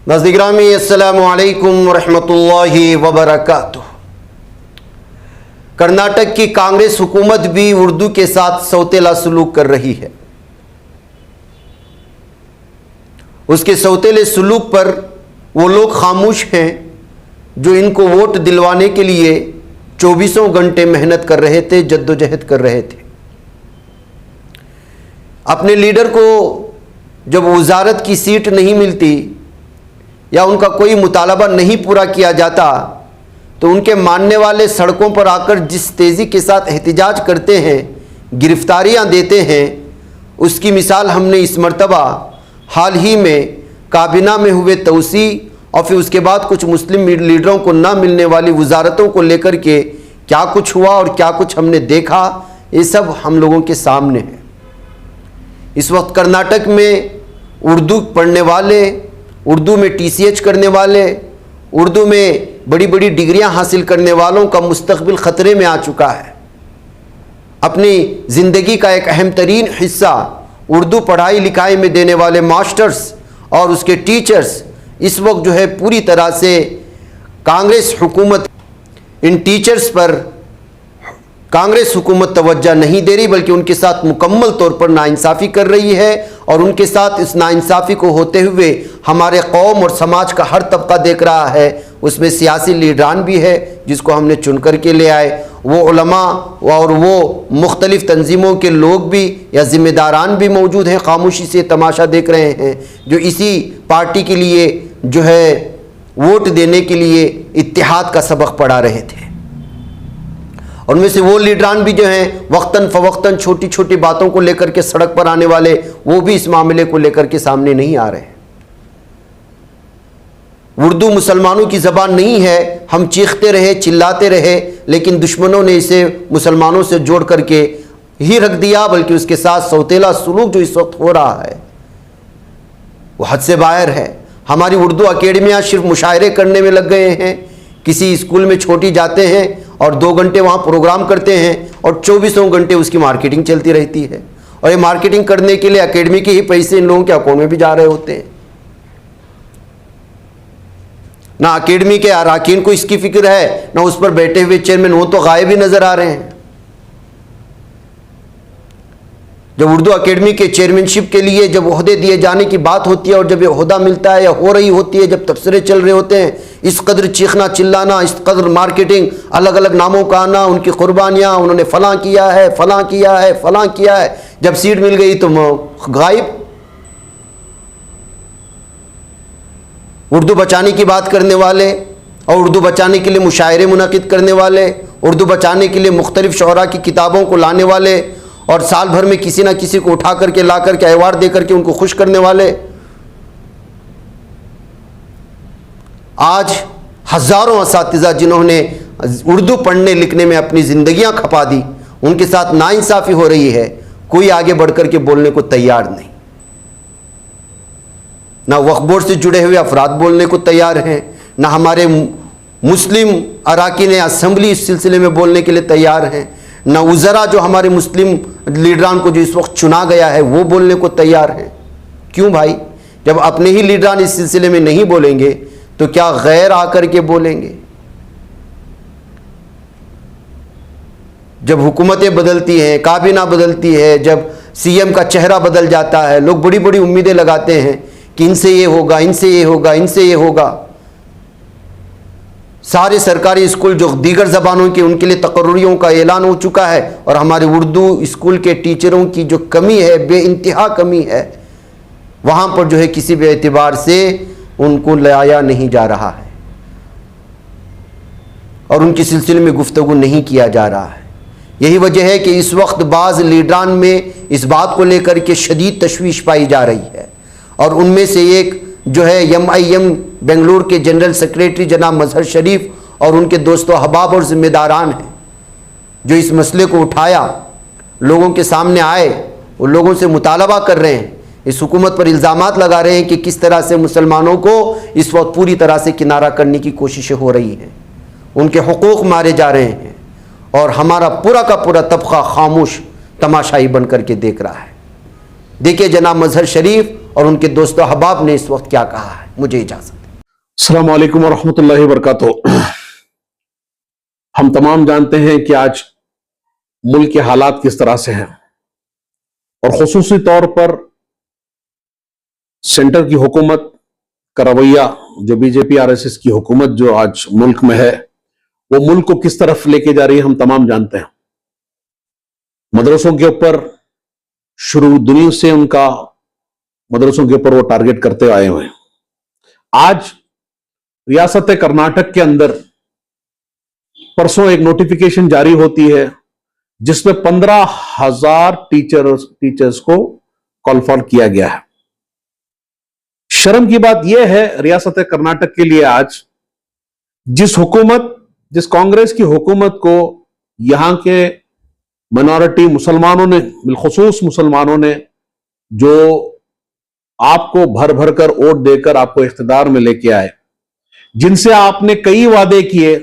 नाज़रीन अस्सलामु अलैकुम रहमतुल्लाहि व बरकातुहू। कर्नाटक की कांग्रेस हुकूमत भी उर्दू के साथ सौतेला सलूक कर रही है। उसके सौतेले सलूक पर वो लोग खामोश हैं जो इनको वोट दिलवाने के लिए 24 घंटे मेहनत कर रहे थे, जद्दोजहद कर रहे थे। अपने लीडर को जब वजारत की सीट नहीं मिलती या उनका कोई मुतालबा नहीं पूरा किया जाता तो उनके मानने वाले सड़कों पर आकर जिस तेज़ी के साथ एहतिजाज करते हैं, गिरफ्तारियां देते हैं, उसकी मिसाल हमने इस मरतबा हाल ही में काबीना में हुए तोसी और फिर उसके बाद कुछ मुस्लिम लीडरों को ना मिलने वाली वजारतों को लेकर के क्या कुछ हुआ और क्या कुछ हमने देखा, ये सब हम लोगों के सामने है। इस वक्त कर्नाटक में उर्दू पढ़ने वाले, उर्दू में TCH करने वाले, उर्दू में बड़ी बड़ी डिग्रियां हासिल करने वालों का मुस्तकबिल ख़तरे में आ चुका है। अपनी ज़िंदगी का एक अहम तरीन हिस्सा उर्दू पढ़ाई लिखाई में देने वाले मास्टर्स और उसके टीचर्स इस वक्त जो है पूरी तरह से कांग्रेस हुकूमत इन टीचर्स पर कांग्रेस हुकूमत तवज्जो नहीं दे रही, बल्कि उनके साथ मुकम्मल तौर पर नाइंसाफ़ी कर रही है। और उनके साथ इस नाइंसाफ़ी को होते हुए हमारे कौम और समाज का हर तबका देख रहा है। उसमें सियासी लीडरान भी है जिसको हमने चुन कर के ले आए, वो उलमा और वो मुख्तलिफ़ तंजीमों के लोग भी या ज़िम्मेदारान भी मौजूद हैं, खामोशी से तमाशा देख रहे हैं, जो इसी पार्टी के लिए जो है वोट देने के लिए इत्तिहाद का सबक पढ़ा रहे थे। और उनमें से वो लीडरान भी जो हैं वक्तन फ़वक्तन छोटी छोटी बातों को लेकर के सड़क पर आने वाले, वो भी इस मामले को लेकर के सामने नहीं आ रहे। उर्दू मुसलमानों की ज़बान नहीं है, हम चीखते रहे, चिल्लाते रहे, लेकिन दुश्मनों ने इसे मुसलमानों से जोड़ करके ही रख दिया, बल्कि उसके साथ सौतेला सलूक जो इस वक्त हो रहा है वो हद से बाहर है। हमारी उर्दू अकेडमियाँ सिर्फ मुशायरे करने में लग गए हैं। किसी स्कूल में छोटी जाते हैं और 2 घंटे वहाँ प्रोग्राम करते हैं और 24 घंटे उसकी मार्केटिंग चलती रहती है। और ये मार्केटिंग करने के लिए अकेडमी के ही पैसे इन लोगों के अकाउंट में भी जा रहे होते हैं। ना अकेडमी के अराकीन को इसकी फिक्र है, ना उस पर बैठे हुए चेयरमैन, वो तो गायब ही नजर आ रहे हैं। जब उर्दू अकेडमी के चेयरमैनशिप के लिए जब ओहदे दिए जाने की बात होती है और जब ये ओहदा मिलता है या हो रही होती है, जब तबसरे चल रहे होते हैं, इस कदर चीखना चिल्लाना, इस कदर मार्केटिंग, अलग अलग नामों का आना, उनकी कुर्बानियाँ, उन्होंने फलां किया है, फलां किया है, फलां किया है, जब सीट मिल गई तो गायब। उर्दू बचाने की बात करने वाले और उर्दू बचाने के लिए मुशायरे मुनक़िद करने वाले, उर्दू बचाने के लिए मुख्तलिफ़ शोरा की किताबों को लाने वाले और साल भर में किसी ना किसी को उठा करके ला करके अवार्ड दे करके उनको खुश करने वाले, आज हज़ारों असातिज़ा जिन्होंने उर्दू पढ़ने लिखने में अपनी ज़िंदगियां खपा दी, उनके साथ नाइंसाफ़ी हो रही है। कोई आगे बढ़ कर के बोलने को तैयार नहीं। ना वक्फ बोर्ड से जुड़े हुए अफराद बोलने को तैयार हैं, ना हमारे मुस्लिम अराकीन असम्बली इस सिलसिले में बोलने के लिए तैयार हैं, ना उज़रा जो हमारे मुस्लिम लीडरान को जो इस वक्त चुना गया है वो बोलने को तैयार हैं। क्यों भाई? जब अपने ही लीडरान इस सिलसिले में नहीं बोलेंगे तो क्या गैर आकर के बोलेंगे? जब हुकूमतें बदलती हैं, काबीना बदलती है, जब CM का चेहरा बदल जाता है, लोग बड़ी बड़ी उम्मीदें लगाते हैं कि इनसे ये होगा, इनसे ये होगा, इनसे ये होगा। सारे सरकारी स्कूल जो दीगर ज़बानों के, उनके लिए तकर्रुरियों का ऐलान हो चुका है और हमारे उर्दू स्कूल के टीचरों की जो कमी है, बेइंतहा कमी है, वहाँ पर जो है किसी भी एतबार से उनको लाया नहीं जा रहा है और उनके सिलसिले में गुफ्तगू नहीं किया जा रहा है। यही वजह है कि इस वक्त बाज़ लीडरान में इस बात को लेकर के शदीद तशवीश पाई जा रही है और उनमें से एक जो है MIM बेंगलुरु के जनरल सेक्रेटरी जनाब मजहर शरीफ और उनके दोस्तों अहबाब और ज़िम्मेदारान हैं जो इस मसले को उठाया, लोगों के सामने आए, वो लोगों से मुतालबा कर रहे हैं, इस हुकूमत पर इल्ज़ामात लगा रहे हैं कि किस तरह से मुसलमानों को इस वक्त पूरी तरह से किनारा करने की कोशिशें हो रही हैं, उनके हुकूक मारे जा रहे हैं और हमारा पूरा का पूरा तबका खामोश तमाशाई बन करके देख रहा है। देखिए जनाब मजहर शरीफ और उनके दोस्तों अहबाब ने इस वक्त क्या कहा है। मुझे इजाजत। अस्सलाम वालेकुम वरहमतुल्लाहि वबरकातुहू। हम तमाम जानते हैं कि आज मुल्क के हालात किस तरह से हैं और खुसूसी तौर पर सेंटर की हुकूमत का रवैया, जो बीजेपी आरएसएस की हुकूमत जो आज मुल्क में है, वो मुल्क को किस तरफ लेके जा रही है हम तमाम जानते हैं। मदरसों के ऊपर शुरू दुनिया से उनका मदरसों के ऊपर वो टारगेट करते आए हुए हैं। आज रियासत कर्नाटक के अंदर परसों एक नोटिफिकेशन जारी होती है जिसमें 15,000 टीचर्स को कॉल फॉर किया गया है। शर्म की बात यह है रियासत कर्नाटक के लिए आज जिस कांग्रेस की हुकूमत को यहां के माइनॉरिटी मुसलमानों ने, बिलखुसूस मुसलमानों ने, जो आपको भर भर कर वोट देकर आपको इख्तिदार में लेके आए, जिनसे आपने कई वादे किए,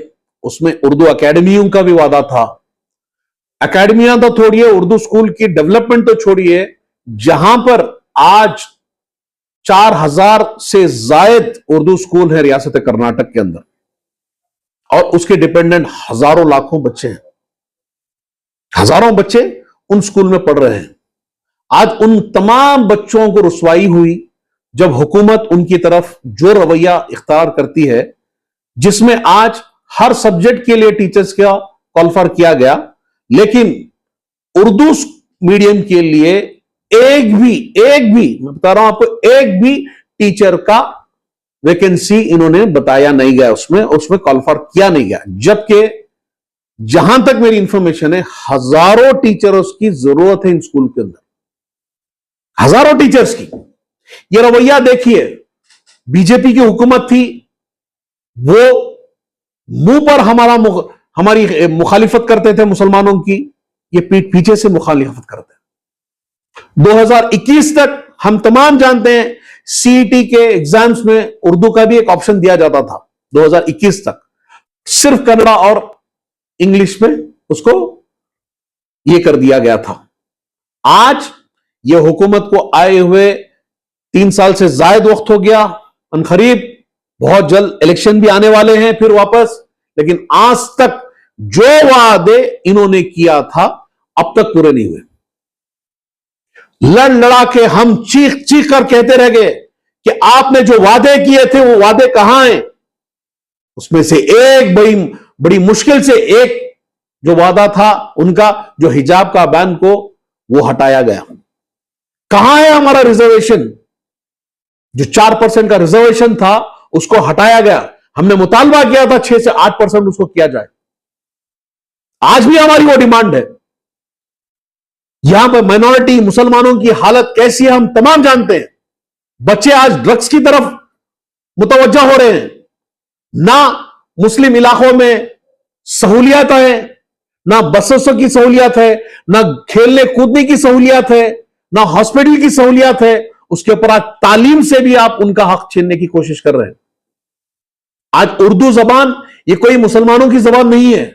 उसमें उर्दू एकेडमियों का भी वादा था। एकेडमियां तो छोड़िए, उर्दू स्कूल की डेवलपमेंट तो छोड़िए, जहां पर आज 4,000 से जायद उर्दू स्कूल है रियासत कर्नाटक के अंदर और उसके डिपेंडेंट हजारों लाखों बच्चे हैं। हजारों बच्चे उन स्कूल में पढ़ रहे हैं। आज उन तमाम बच्चों को रुसवाई हुई जब हुकूमत उनकी तरफ जो रवैया इख्तियार करती है, जिसमें आज हर सब्जेक्ट के लिए टीचर्स का कॉल फॉर किया गया, लेकिन उर्दू मीडियम के लिए एक भी मैं बता रहा हूं आपको, एक भी टीचर का वैकेंसी इन्होंने बताया नहीं गया, उसमें कॉल फॉर किया नहीं गया। जबकि जहां तक मेरी इंफॉर्मेशन है, हजारों टीचर्स की जरूरत है इन स्कूल के अंदर, हजारों टीचर्स की। ये रवैया देखिए, बीजेपी की हुकूमत थी, वो मुंह पर हमारी मुखालिफत करते थे मुसलमानों की, ये पीठ पीछे से मुखालिफत करते हैं। 2021 तक हम तमाम जानते हैं सीईटी के एग्जाम्स में उर्दू का भी एक ऑप्शन दिया जाता था। 2021 तक सिर्फ कन्नड़ा और इंग्लिश में उसको यह कर दिया गया था। आज यह हुकूमत को आए हुए 3 साल से ज्यादा वक्त हो गया, अनकरीब बहुत जल्द इलेक्शन भी आने वाले हैं फिर वापस, लेकिन आज तक जो वादे इन्होंने किया था अब तक पूरे नहीं हुए। लड़ लड़ा के हम चीख चीख कर कहते रह गए कि आपने जो वादे किए थे वो वादे कहां हैं। उसमें से एक बड़ी मुश्किल से एक जो वादा था उनका, जो हिजाब का बैन को वो हटाया गया। कहां है हमारा रिजर्वेशन? जो 4% का रिजर्वेशन था उसको हटाया गया। हमने मुतालबा किया था 6 से 8% उसको किया जाए। आज भी हमारी वो डिमांड है। यहां पर माइनॉरिटी मुसलमानों की हालत कैसी है हम तमाम जानते हैं। बच्चे आज ड्रग्स की तरफ मुतवज्जा हो रहे हैं। ना मुस्लिम इलाकों में सहूलियत है, ना बसों की सहूलियत है, ना खेलने कूदने की सहूलियत है, ना हॉस्पिटल की सहूलियत है। उसके ऊपर आज तालीम से भी आप उनका हक छीनने की कोशिश कर रहे हैं। आज उर्दू जबान ये कोई मुसलमानों की जबान नहीं है,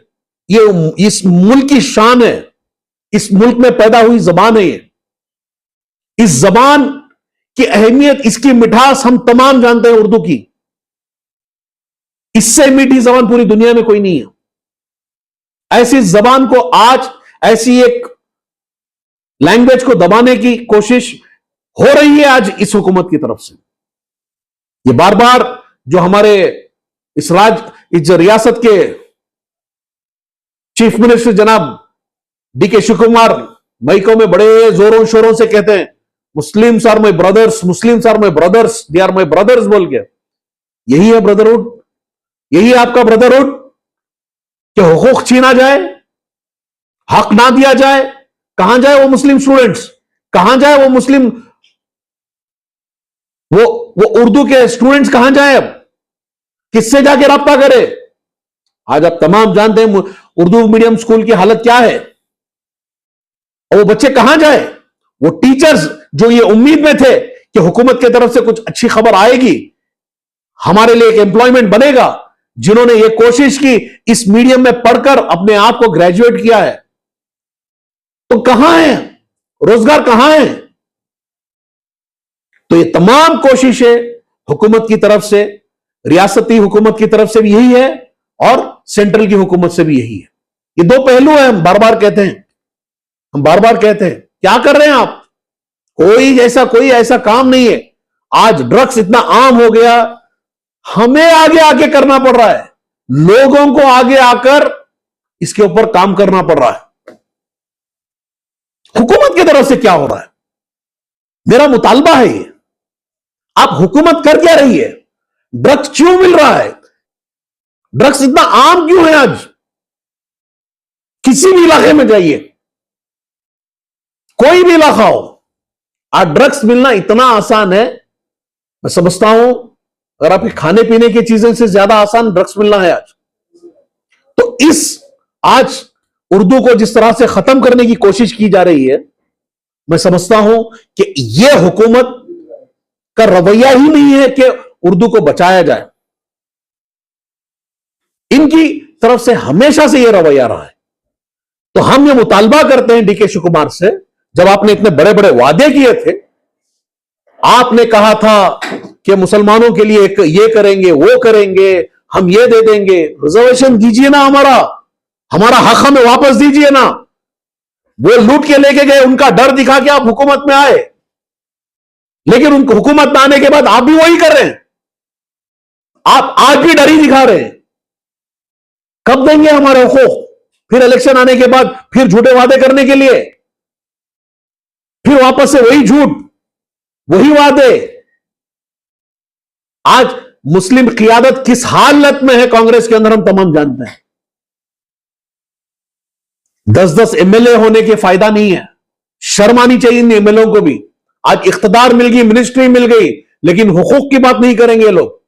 ये इस मुल्क की शान है, इस मुल्क में पैदा हुई जबान है। ये इस जबान की अहमियत, इसकी मिठास हम तमाम जानते हैं उर्दू की। इससे मीठी जबान पूरी दुनिया में कोई नहीं है। ऐसी जबान को आज, ऐसी एक लैंग्वेज को दबाने की कोशिश हो रही है आज इस हुकूमत की तरफ से। ये बार बार जो हमारे इस रियासत के चीफ मिनिस्टर जनाब डीके शिव कुमार मईको में बड़े जोरों शोरों से कहते हैं, Muslims are my brothers, Muslims are my brothers, they are my brothers बोल के। यही है ब्रदरहुड? यही है आपका ब्रदरहुड कि हुकूक छीना जाए, हक ना दिया जाए? कहां जाए वो मुस्लिम स्टूडेंट्स? कहां जाए वो मुस्लिम, वो उर्दू के स्टूडेंट्स कहां जाए? अब किससे जाके रब्ता करे? आज आप तमाम जानते हैं उर्दू मीडियम स्कूल की हालत क्या है। और वो बच्चे कहां जाए? वो टीचर्स जो ये उम्मीद में थे कि हुकूमत की तरफ से कुछ अच्छी खबर आएगी, हमारे लिए एक एम्प्लॉयमेंट बनेगा, जिन्होंने ये कोशिश की इस मीडियम में पढ़कर अपने आप को ग्रेजुएट किया है, तो कहां है रोजगार? कहां है? तो ये तमाम कोशिशें हुकूमत की तरफ से, रियासती हुकूमत की तरफ से भी यही है और सेंट्रल की हुकूमत से भी यही है। ये दो पहलू हैं। हम बार बार कहते हैं क्या कर रहे हैं आप? कोई ऐसा काम नहीं है। आज ड्रग्स इतना आम हो गया, हमें आगे आके करना पड़ रहा है, लोगों को आगे आकर इसके ऊपर काम करना पड़ रहा है। हुकूमत की तरफ से क्या हो रहा है? मेरा मुतालबा है ये, आप हुकूमत कर क्या रही है? ड्रग्स क्यों मिल रहा है? ड्रग्स इतना आम क्यों है? आज किसी भी इलाके में जाइए, कोई भी इलाका हो, आज ड्रग्स मिलना इतना आसान है। मैं समझता हूं अगर आपके खाने पीने की चीजें से ज्यादा आसान ड्रग्स मिलना है आज। तो आज उर्दू को जिस तरह से खत्म करने की कोशिश की जा रही है, मैं समझता हूं कि यह हुकूमत का रवैया ही नहीं है कि उर्दू को बचाया जाए। इनकी तरफ से हमेशा से यह रवैया रहा है। तो हम ये मुतालबा करते हैं डीके शिव कुमार से, जब आपने इतने बड़े बड़े वादे किए थे, आपने कहा था कि मुसलमानों के लिए ये करेंगे, वो करेंगे, हम ये दे देंगे, रिजर्वेशन दीजिए ना, हमारा हक हमें वापस दीजिए ना। वो लूट के लेके गए, उनका डर दिखा के आप हुकूमत में आए, लेकिन उनको हुकूमत में आने के बाद आप भी वही कर रहे हैं। आप आज भी डर ही दिखा रहे हैं। कब देंगे हमारे हुकूक? फिर इलेक्शन आने के बाद फिर झूठे वादे करने के लिए, फिर वापस से वही झूठ, वही वादे। आज मुस्लिम क़ियादत किस हालत में है कांग्रेस के अंदर, हम तमाम जानते हैं। 10-10 एमएलए होने के फायदा नहीं है। शर्म आनी चाहिए इन एमएलए को भी। आज इख्तिदार मिल गई, मिनिस्ट्री मिल गई, लेकिन हुकूक की बात नहीं करेंगे लोग।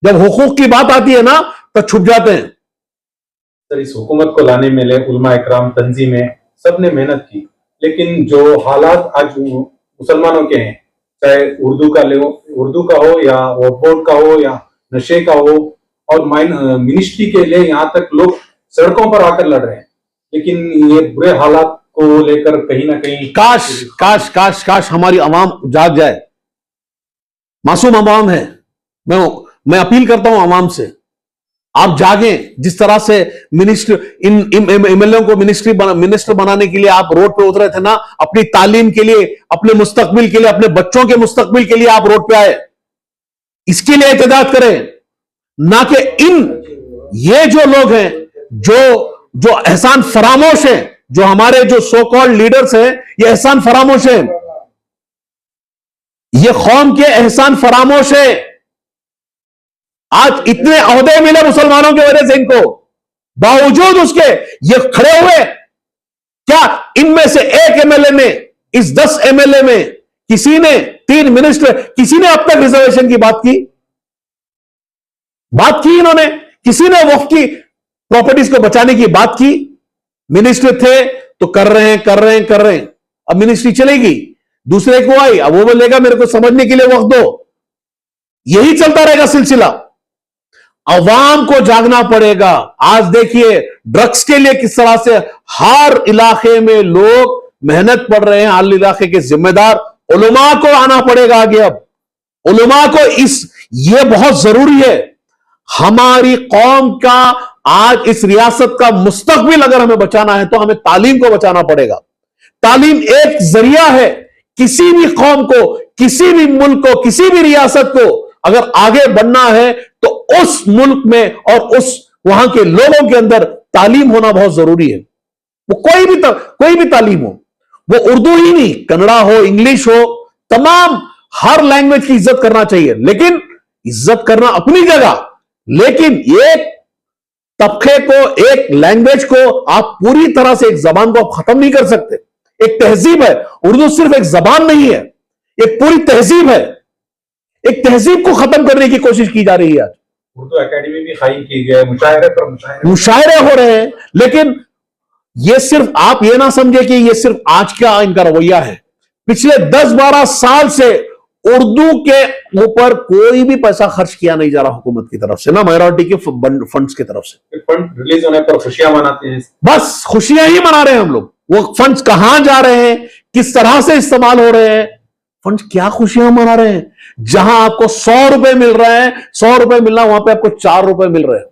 जब हुकूक की बात आती है ना, तो छुप जाते हैं। सर, इस हुकूमत को लाने में उलमा इकराम, तंजीमें, सबने मेहनत की, लेकिन जो हालात आज मुसलमानों के हैं, चाहे उर्दू का हो या बोर्ड का हो या नशे का हो, और मिनिस्ट्री के लिए यहाँ तक लोग सड़कों पर आकर लड़ रहे हैं, लेकिन ये बुरे हालात को लेकर कहीं ना कहीं काश हमारी आवाम जाग जाए। मासूम आवाम है। मैं अपील करता हूं आवाम से, आप जागें। जिस तरह से इन एमएलए को मिनिस्टर बनाने के लिए आप रोड पे उतरे थे ना, अपनी तालीम के लिए, अपने मुस्तकबिल के लिए, अपने बच्चों के मुस्तकबिल के लिए आप रोड पे आए। इसके लिए एहतजाज करें, ना कि ये जो लोग हैं, जो एहसान फरामोश हैं, जो हमारे जो सो कॉल्ड लीडर्स हैं, ये एहसान फरामोश हैं। ये कौम के एहसान फरामोश है। आज इतने ओहदे मिले मुसलमानों की वजह से इनको, बावजूद उसके ये खड़े हुए। क्या इनमें से एक एमएलए ने, इस 10 एमएलए में किसी ने, 3 मिनिस्टर, किसी ने अब तक रिजर्वेशन की बात की? इन्होंने किसी ने वक्फ की प्रॉपर्टीज को बचाने की बात की? मिनिस्टर थे तो कर रहे हैं। अब मिनिस्ट्री चलेगी, दूसरे को आई, अब वो बोलेगा मेरे को समझने के लिए वक्त दो। यही चलता रहेगा सिलसिला। अवाम को जागना पड़ेगा। आज देखिए ड्रग्स के लिए किस तरह से हर इलाके में लोग मेहनत पड़ रहे हैं। हर इलाके के जिम्मेदार उलमा को आना पड़ेगा आगे। अब उलमा को ये बहुत जरूरी है। हमारी कौम का आज इस रियासत का मुस्तकबिल अगर हमें बचाना है तो हमें तालीम को बचाना पड़ेगा। तालीम एक जरिया है। किसी भी कौम को, किसी भी मुल्क को, किसी भी रियासत को अगर आगे बढ़ना है तो उस मुल्क में और वहां के लोगों के अंदर तालीम होना बहुत जरूरी है। वो कोई भी तालीम हो, वो उर्दू ही नहीं, कन्नड़ा हो, इंग्लिश हो, तमाम हर लैंग्वेज की इज्जत करना चाहिए। लेकिन इज्जत करना अपनी जगह, लेकिन एक तबके को, एक लैंग्वेज को आप पूरी तरह से, एक जबान को आप खत्म नहीं कर सकते। एक तहजीब है। उर्दू सिर्फ एक जबान नहीं है, एक पूरी तहजीब है। एक तहजीब को खत्म करने की कोशिश की जा रही है। आज उर्दू एकेडमी भी कायम की गई, मुशायरे हो रहे हैं। लेकिन ये सिर्फ, आप ये ना समझे कि ये सिर्फ आज का इनका रवैया है। पिछले 10-12 साल से उर्दू के ऊपर कोई भी पैसा खर्च किया नहीं जा रहा हुकूमत की तरफ से, ना माइनॉरिटी के फंड्स की तरफ से। फंड रिलीज होने पर खुशियां मनाते हैं, बस खुशियां ही मना रहे हैं हम लोग। वो फंड्स कहां जा रहे हैं, किस तरह से इस्तेमाल हो रहे हैं, फंड क्या खुशियां मना रहे हैं? जहां आपको 100 रुपए मिल रहे हैं, 100 रुपए मिलना, वहां पे आपको 4 रुपए मिल रहे हैं।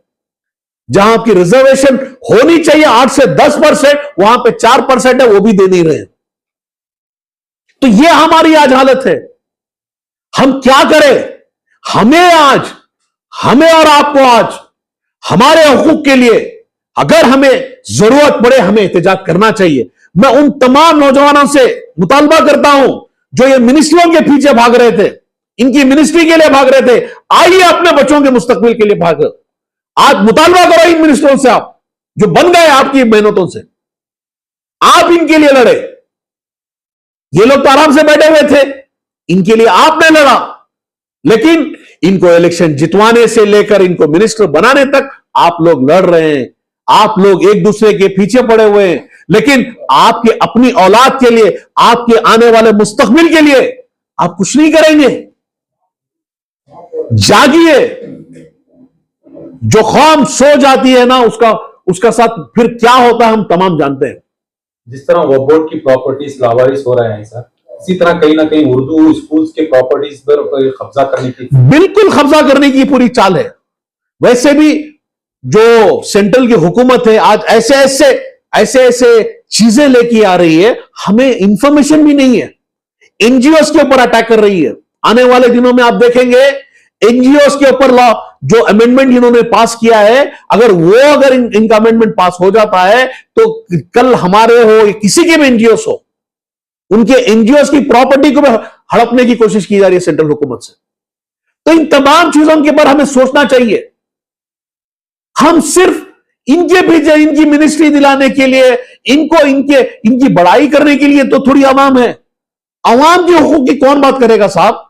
जहां आपकी रिजर्वेशन होनी चाहिए 8 से 10%, वहां पे 4% है, वो भी दे नहीं रहे। तो ये हमारी आज हालत है। हम क्या करें? हमें और आपको आज हमारे हकूक के लिए अगर हमें जरूरत पड़े, हमें एहतजाज करना चाहिए। मैं उन तमाम नौजवानों से मुतालबा करता हूं जो ये मिनिस्ट्रियों के पीछे भाग रहे थे, इनकी मिनिस्ट्री के लिए भाग रहे थे, आइए अपने बच्चों के मुस्तकबिल के लिए भागो। आज मुतालबा करो इन मिनिस्टरों से, आप जो बन गए आपकी मेहनतों से, आप इनके लिए लड़े। ये लोग तो आराम से बैठे हुए थे, इनके लिए आपने लड़ा, लेकिन इनको इलेक्शन जितवाने से लेकर इनको मिनिस्टर बनाने तक आप लोग लड़ रहे हैं। आप लोग एक दूसरे के पीछे पड़े हुए हैं, लेकिन आपके अपनी औलाद के लिए, आपके आने वाले मुस्तकबिल के लिए आप कुछ नहीं करेंगे। जागिए। जो कौम सो जाती है ना, उसका साथ फिर क्या होता है हम तमाम जानते हैं। जिस तरह वक्फ बोर्ड की प्रॉपर्टीज लावारिस हो रहे हैं सर, इसी तरह कहीं ना कहीं उर्दू स्कूल्स के प्रॉपर्टीज पर कब्जा करने की, बिल्कुल कब्जा करने की पूरी चाल है। वैसे भी जो सेंट्रल की हुकूमत है आज ऐसे चीजें लेके आ रही है, हमें इंफॉर्मेशन भी नहीं है। एनजीओस के ऊपर अटैक कर रही है। आने वाले दिनों में आप देखेंगे एनजीओस के ऊपर लॉ जो अमेंडमेंट इन्होंने पास किया है, अगर इनका अमेंडमेंट पास हो जाता है तो कल हमारे हो किसी के भी एनजीओस हो, उनके एनजीओस की प्रॉपर्टी को भी हड़पने की कोशिश की जा रही है सेंट्रल हुकूमत से। तो इन तमाम चीजों के ऊपर हमें सोचना चाहिए। हम सिर्फ इनके पीछे इनकी मिनिस्ट्री दिलाने के लिए, इनकी बड़ाई करने के लिए तो थोड़ी अवाम है। अवाम के हुकूक की कौन बात करेगा साहब?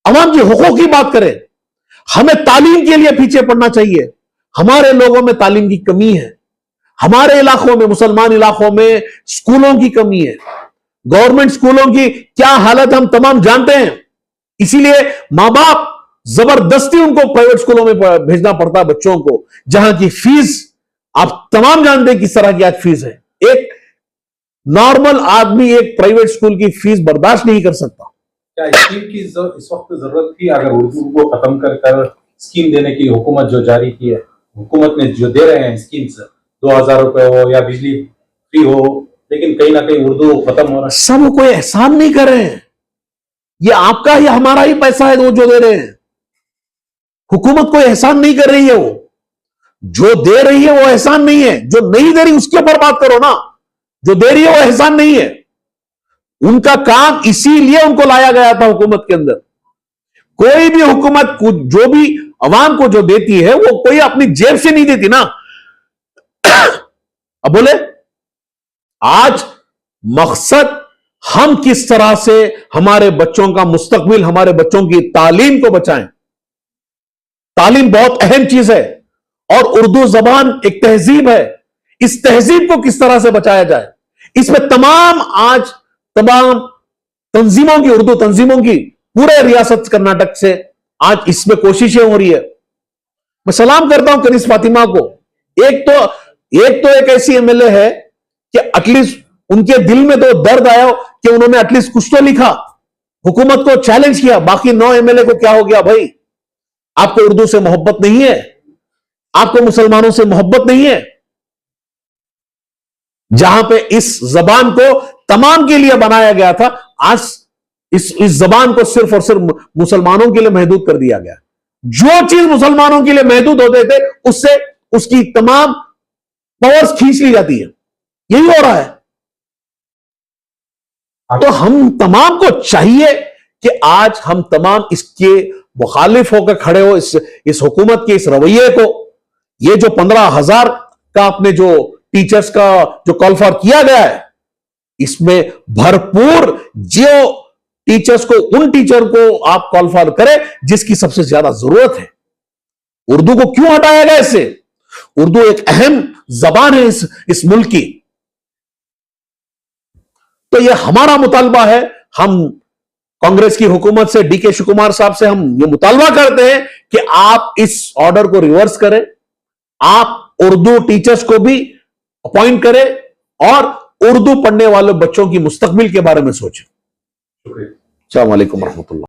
अवाम के हुकूक की बात करें। हमें तालीम के लिए पीछे पड़ना चाहिए। हमारे लोगों में तालीम की कमी है। हमारे इलाकों में, मुसलमान इलाकों में स्कूलों की कमी है। गवर्नमेंट स्कूलों की क्या हालत हम तमाम जानते हैं। इसीलिए मां बाप जबरदस्ती उनको प्राइवेट स्कूलों में भेजना पड़ता है बच्चों को, जहां की फीस आप तमाम जानते हैं किस तरह की आज फीस है। एक नॉर्मल आदमी एक प्राइवेट स्कूल की फीस बर्दाश्त नहीं कर सकता। क्या स्कीम की इस वक्त जरूरत थी? अगर उर्दू को खत्म कर स्कीम देने की हुकूमत जो जारी की है, हुकूमत ने जो दे रहे हैं स्कीम्स, 2000 रुपए हो या बिजली फ्री हो, लेकिन कहीं ना कहीं उर्दू खत्म हो रहा है। सब कोई एहसान नहीं कर रहे हैं। ये आपका ही हमारा ही पैसा है वो जो दे रहे हैं। हुकूमत कोई एहसान नहीं कर रही है। वो जो दे रही है वो एहसान नहीं है। जो नहीं दे रही उसके ऊपर बात करो ना। जो दे रही है वो एहसान नहीं है। उनका काम इसीलिए उनको लाया गया था हुकूमत के अंदर। कोई भी हुकूमत जो भी अवाम को जो देती है वो कोई अपनी जेब से नहीं देती ना। अब बोले आज मकसद हम किस तरह से हमारे बच्चों का मुस्तकबिल, हमारे बच्चों की तालीम को बचाएं। तालीम बहुत अहम चीज है और उर्दू जबान एक तहजीब है। इस तहजीब को किस तरह से बचाया जाए, इसमें तमाम तंजीमों की, उर्दू तंजीमों की पूरे रियासत कर्नाटक से आज इसमें कोशिशें हो रही है। मैं सलाम करता हूं कनीस फातिमा को। एक तो एक ऐसी एमएलए है कि एटलीस्ट उनके दिल में तो दर्द आया कि उन्होंने एटलीस्ट कुछ तो लिखा, हुकूमत को चैलेंज किया। बाकी 9 एमएलए को क्या हो गया भाई? आपको उर्दू से मोहब्बत नहीं है, आपको मुसलमानों से मोहब्बत नहीं है। जहां पे इस जबान को तमाम के लिए बनाया गया था, आज इस जबान को सिर्फ और सिर्फ मुसलमानों के लिए महदूद कर दिया गया। जो चीज मुसलमानों के लिए महदूद होते थे उससे उसकी तमाम पावर्स खींच ली जाती है। यही हो रहा है। तो हम तमाम को चाहिए कि आज हम तमाम इसके मुखालिफ होकर खड़े हो, इस हुकूमत के इस रवैये को। ये जो 15,000 का आपने जो टीचर्स का जो कॉल फॉर किया गया है, इसमें भरपूर जो टीचर्स को, उन टीचर को आप कॉल फॉर करें जिसकी सबसे ज्यादा जरूरत है। उर्दू को क्यों हटाया गया इससे? उर्दू एक अहम जबान है इस मुल्क की। तो यह हमारा मुतालबा है। हम कांग्रेस की हुकूमत से, डीके शिवकुमार साहब से हम ये मुतालबा करते हैं कि आप इस ऑर्डर को रिवर्स करें, आप उर्दू टीचर्स को भी अपॉइंट करें और उर्दू पढ़ने वाले बच्चों की मुस्तकबिल के बारे में सोचें। शुक्रिया। अस्सलाम वालेकुम रहमतुल्लाह।